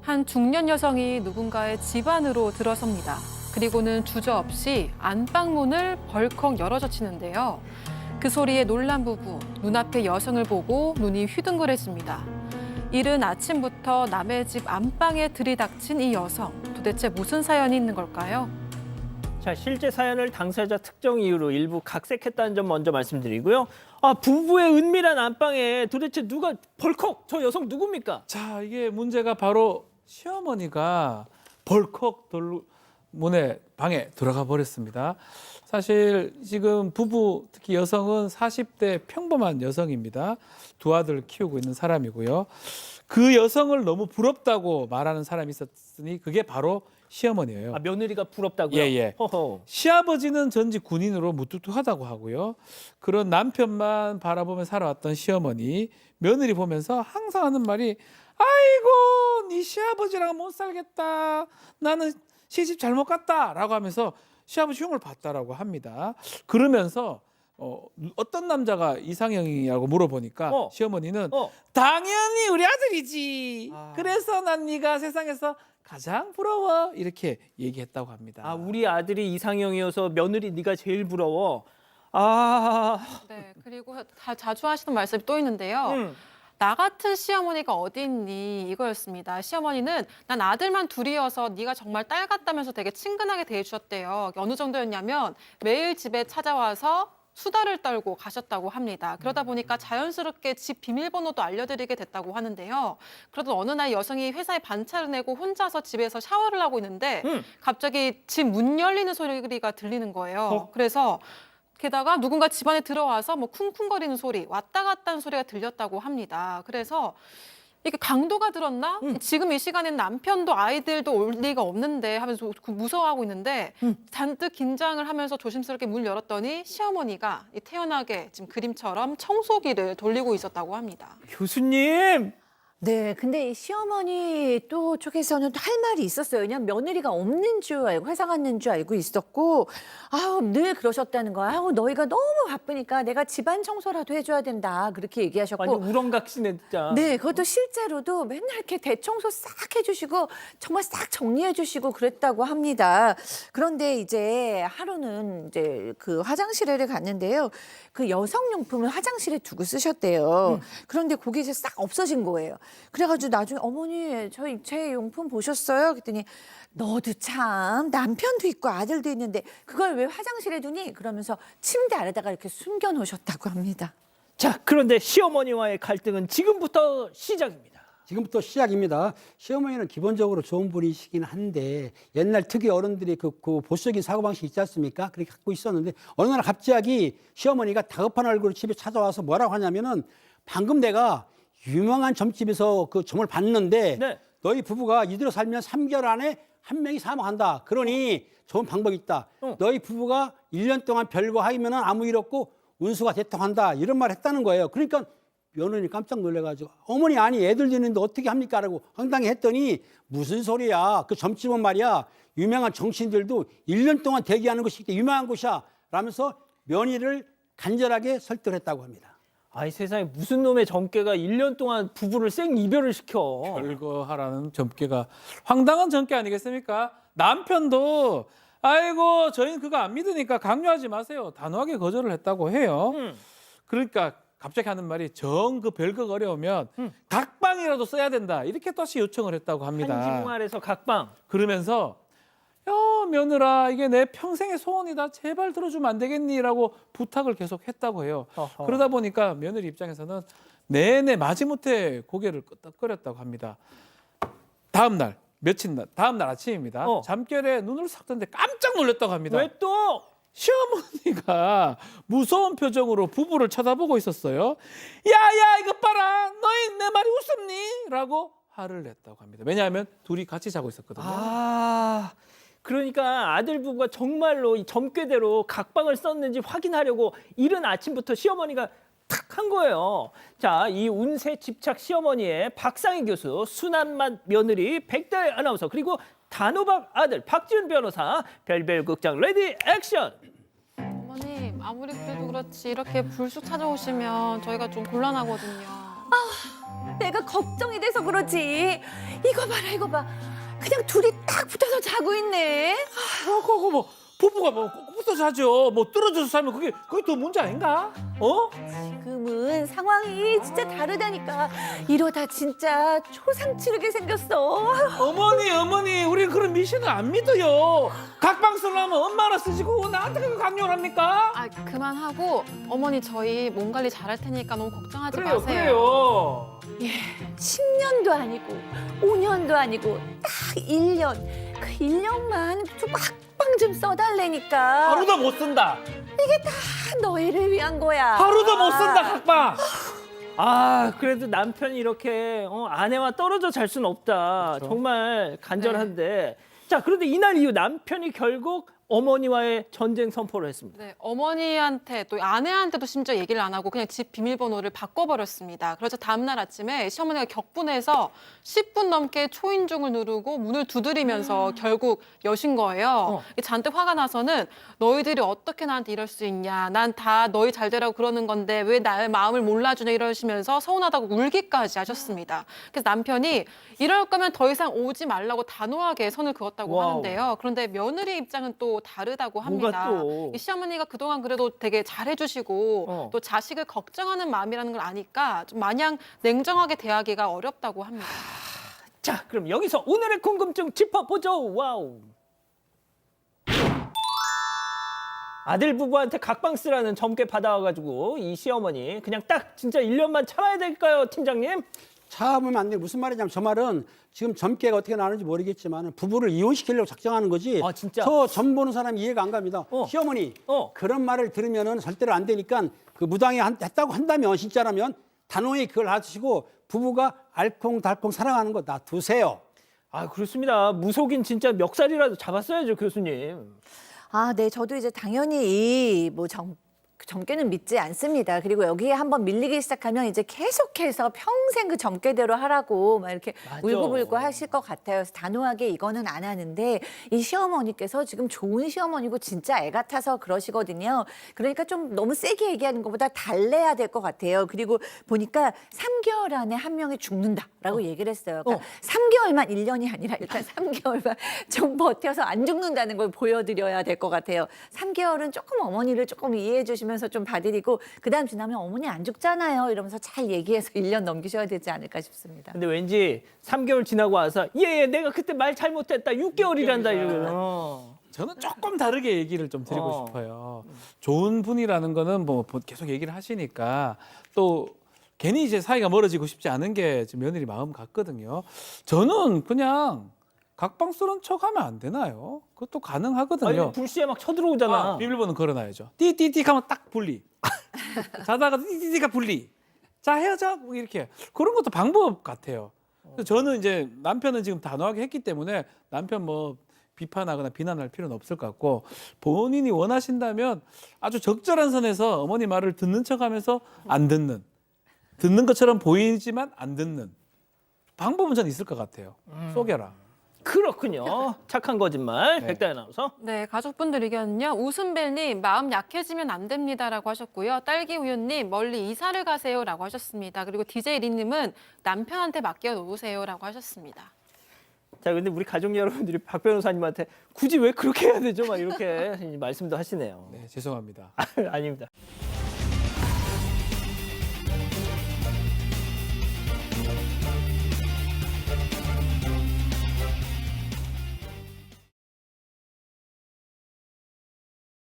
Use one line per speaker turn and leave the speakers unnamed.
한 중년 여성이 누군가의 집 안으로 들어섭니다. 그리고는 주저없이 안방문을 벌컥 열어젖히는데요. 그 소리에 놀란 부부, 눈앞의 여성을 보고 눈이 휘둥그레집니다. 이른 아침부터 남의 집 안방에 들이닥친 이 여성, 도대체 무슨 사연이 있는 걸까요?
자, 실제 사연을 당사자 특정 이유로 일부 각색했다는 점 먼저 말씀드리고요. 부부의 은밀한 안방에 도대체 누가 벌컥 저 여성 누굽니까?
자, 이게 문제가 바로 시어머니가 벌컥 문에 방에 들어가 버렸습니다. 사실 지금 부부, 특히 여성은 40대 평범한 여성입니다. 두 아들을 키우고 있는 사람이고요. 그 여성을 너무 부럽다고 말하는 사람이 있었으니 그게 바로 시어머니예요.
며느리가 부럽다고요?
예.
허허.
시아버지는 전직 군인으로 무뚝뚝하다고 하고요. 그런 남편만 바라보며 살아왔던 시어머니, 며느리 보면서 항상 하는 말이 아이고, 네 시아버지랑 못 살겠다. 나는 시집 잘못 갔다. 라고 하면서 시아버지 흉을 봤다라고 합니다. 그러면서 어떤 남자가 이상형이냐고 물어보니까 시어머니는 당연히 우리 아들이지. 그래서 난 네가 세상에서 가장 부러워. 이렇게 얘기했다고 합니다.
우리 아들이 이상형이어서 며느리 네가 제일 부러워.
네, 그리고 자주 하시는 말씀이 또 있는데요. 나 같은 시어머니가 어디 있니 이거였습니다. 시어머니는 난 아들만 둘이어서 네가 정말 딸 같다면서 되게 친근하게 대해주셨대요. 어느 정도였냐면 매일 집에 찾아와서 수다를 떨고 가셨다고 합니다. 그러다 보니까 자연스럽게 집 비밀번호도 알려드리게 됐다고 하는데요. 그러던 어느 날 여성이 회사에 반차를 내고 혼자서 집에서 샤워를 하고 있는데 갑자기 집 문 열리는 소리가 들리는 거예요. 그래서 게다가 누군가 집안에 들어와서 뭐 쿵쿵거리는 소리, 왔다 갔다 하는 소리가 들렸다고 합니다. 그래서 이게 강도가 들었나? 지금 이 시간엔 남편도 아이들도 올 리가 없는데 하면서 무서워하고 있는데 잔뜩 긴장을 하면서 조심스럽게 문을 열었더니 시어머니가 이 태연하게 지금 그림처럼 청소기를 돌리고 있었다고 합니다.
교수님!
네, 근데 이 시어머니 또 쪽에서는 또 할 말이 있었어요. 왜냐면 며느리가 없는 줄 알고, 회사 갔는 줄 알고 있었고, 늘 그러셨다는 거야. 너희가 너무 바쁘니까 내가 집안 청소라도 해줘야 된다. 그렇게 얘기하셨고.
완전 우렁각시네, 진짜.
네, 그것도 실제로도 맨날 이렇게 대청소 싹 해주시고, 정말 싹 정리해주시고 그랬다고 합니다. 그런데 이제 하루는 이제 그 화장실에 갔는데요. 그 여성용품을 화장실에 두고 쓰셨대요. 그런데 거기 이제 싹 없어진 거예요. 그래가지고 나중에 어머니 제 용품 보셨어요? 그랬더니 너도 참 남편도 있고 아들도 있는데 그걸 왜 화장실에 두니? 그러면서 침대 아래다가 이렇게 숨겨놓으셨다고 합니다.
자, 그런데 시어머니와의 갈등은 지금부터 시작입니다.
지금부터 시작입니다. 시어머니는 기본적으로 좋은 분이시긴 한데 옛날 특유 어른들이 그 보수적인 사고방식이 있지 않습니까? 그렇게 갖고 있었는데 어느 날 갑자기 시어머니가 다급한 얼굴로 집에 찾아와서 뭐라고 하냐면은 방금 내가 유명한 점집에서 그 점을 봤는데 너희 부부가 이대로 살면 3개월 안에 한 명이 사망한다. 그러니 좋은 방법이 있다. 너희 부부가 1년 동안 별거 하면은 아무 일 없고 운수가 대통한다. 이런 말 했다는 거예요. 그러니까 며느리 깜짝 놀래가지고 어머니 아니 애들 있는데 어떻게 합니까? 라고 황당해 했더니 무슨 소리야. 그 점집은 말이야. 유명한 정치인들도 1년 동안 대기하는 곳이 유명한 곳이야. 라면서 며느리를 간절하게 설득을 했다고 합니다.
아이 세상에 무슨 놈의 점괘가 1년 동안 부부를 생 이별을 시켜.
별거 하라는 점괘가 황당한 점괘 아니겠습니까? 남편도 아이고 저희는 그거 안 믿으니까 강요하지 마세요. 단호하게 거절을 했다고 해요. 그러니까 갑자기 하는 말이 정 그 별거 어려우면 각방이라도 써야 된다. 이렇게 또다시 요청을 했다고 합니다.
한 지붕 아래서 각방.
그러면서 야 며느라 이게 내 평생의 소원이다. 제발 들어주면 안 되겠니? 라고 부탁을 계속 했다고 해요. 그러다 보니까 며느리 입장에서는 내내 마지못해 고개를 끄덕거렸다고 합니다. 다음 날 아침입니다. 잠결에 눈을 싹 떴는데 깜짝 놀랐다고 합니다.
왜 또?
시어머니가 무서운 표정으로 부부를 쳐다보고 있었어요. 야야 이거 봐라 너희 내 말이 웃음니? 라고 화를 냈다고 합니다. 왜냐하면 둘이 같이 자고 있었거든요.
그러니까 아들 부부가 정말로 이 점괘대로 각방을 썼는지 확인하려고 이른 아침부터 시어머니가 탁 한 거예요. 자, 이 운세 집착 시어머니의 박상희 교수, 순한맛 며느리 백다혜 아나운서, 그리고 단호박 아들 박지훈 변호사, 별별 극장 레디 액션!
어머님, 아무리 그래도 그렇지 이렇게 불쑥 찾아오시면 저희가 좀 곤란하거든요.
내가 걱정이 돼서 그러지. 이거 봐라, 이거 봐. 그냥 둘이 딱 붙어서 자고 있네.
그거 뭐 부부가 뭐 붙어 자죠. 뭐 떨어져서 자면 그게 더 문제 아닌가? 어?
지금은 상황이 진짜 다르다니까. 이러다 진짜 초상 치르게 생겼어.
어머니, 우리 그런 미신을 안 믿어요. 각방술 하면 엄마나 쓰시고 나한테 그거 강요를 합니까?
아, 그만하고 어머니 저희 몸 관리 잘할 테니까 너무 걱정하지
그래요,
마세요.
그래요.
10년도 아니고 5년도 아니고 딱 1년. 그 1년만 좀 학방 좀 써달래니까.
하루도 못 쓴다.
다 너희를 위한 거야.
하루도 못 쓴다, 각방.
아, 그래도 남편이 이렇게 아내와 떨어져 잘 수는 없다.
그렇죠.
정말 간절한데. 자, 그런데 이날 이후 남편이 결국 어머니와의 전쟁 선포를 했습니다.
네, 어머니한테 또 아내한테도 심지어 얘기를 안 하고 그냥 집 비밀번호를 바꿔버렸습니다. 그래서 다음날 아침에 시어머니가 격분해서 10분 넘게 초인종을 누르고 문을 두드리면서 결국 여신 거예요. 잔뜩 화가 나서는 너희들이 어떻게 나한테 이럴 수 있냐. 난 다 너희 잘 되라고 그러는 건데 왜 나의 마음을 몰라주냐 이러시면서 서운하다고 울기까지 하셨습니다. 그래서 남편이 이럴 거면 더 이상 오지 말라고 단호하게 선을 그었다고
와우.
하는데요. 그런데 며느리 입장은 또 다르다고 합니다.
뭐가 또?
이 시어머니가 그동안 그래도 되게 잘해주시고 또 자식을 걱정하는 마음이라는 걸 아니까 좀 마냥 냉정하게 대하기가 어렵다고 합니다.
자, 그럼 여기서 오늘의 궁금증 짚어보죠. 와우. 아들 부부한테 각방 쓰라는 점괘 받아와가지고 이 시어머니 그냥 딱 진짜 1년만 참아야 될까요, 팀장님?
참으면 안 돼. 무슨 말이냐면 저 말은 지금 점괘가 어떻게 나는지 모르겠지만 부부를 이혼시키려고 작정하는 거지.
아, 진짜?
저 점 보는 사람이 이해가 안 갑니다. 시어머니 그런 말을 들으면은 절대로 안 되니까 그 무당이 했다고 한다면 진짜라면 단호히 그걸 하시고 부부가 알콩달콩 살아가는 거 놔두세요.
아, 그렇습니다. 무속인 진짜 멱살이라도 잡았어야죠, 교수님.
아, 네, 저도 이제 당연히 뭐 점괘는 믿지 않습니다. 그리고 여기에 한번 밀리기 시작하면 이제 계속해서 평생 그 점괘대로 하라고 막 이렇게
맞아.
울고불고 하실 것 같아요. 그래서 단호하게 이거는 안 하는데 이 시어머니께서 지금 좋은 시어머니고 진짜 애 같아서 그러시거든요. 그러니까 좀 너무 세게 얘기하는 것보다 달래야 될 것 같아요. 그리고 보니까 3개월 안에 한 명이 죽는다라고 얘기를 했어요. 그러니까 3개월만 1년이 아니라 일단 3개월만 좀 버텨서 안 죽는다는 걸 보여드려야 될 것 같아요. 3개월은 조금 어머니를 조금 이해해 주시면서 좀 봐드리고 그다음 지나면 어머니 안 죽잖아요 이러면서 잘 얘기해서 1년 넘기셔야 되지 않을까 싶습니다.
근데 왠지 3개월 지나고 와서 내가 그때 말 잘못했다. 6개월이란다 이러면.
저는 조금 다르게 얘기를 좀 드리고 싶어요. 좋은 분이라는 거는 뭐 계속 얘기를 하시니까 또 괜히 이제 사이가 멀어지고 싶지 않은 게 지금 며느리 마음 같거든요. 저는 그냥 각방 쓰는 척 하면 안 되나요? 그것도 가능하거든요.
아니, 불시에 막 쳐들어오잖아.
비밀번호 걸어놔야죠. 띠띠띠 하면 딱 분리. 자다가 띠띠띠가 분리. 자, 헤어져. 뭐 이렇게. 그런 것도 방법 같아요. 그래서 저는 이제 남편은 지금 단호하게 했기 때문에 남편 뭐 비판하거나 비난할 필요는 없을 것 같고 본인이 원하신다면 아주 적절한 선에서 어머니 말을 듣는 척하면서 안 듣는. 듣는 것처럼 보이지만 안 듣는. 방법은 전 있을 것 같아요. 속여라.
그렇군요. 착한 거짓말.
네.
백다연 아나운서.
네, 가족분들 의견은요. 웃음벨님 마음 약해지면 안 됩니다라고 하셨고요. 딸기우유님 멀리 이사를 가세요라고 하셨습니다. 그리고 DJ 리님은 남편한테 맡겨 놓으세요라고 하셨습니다.
자, 근데 우리 가족 여러분들이 박 변호사님한테 굳이 왜 그렇게 해야 되죠? 막 이렇게 말씀도 하시네요.
네, 죄송합니다.
아닙니다.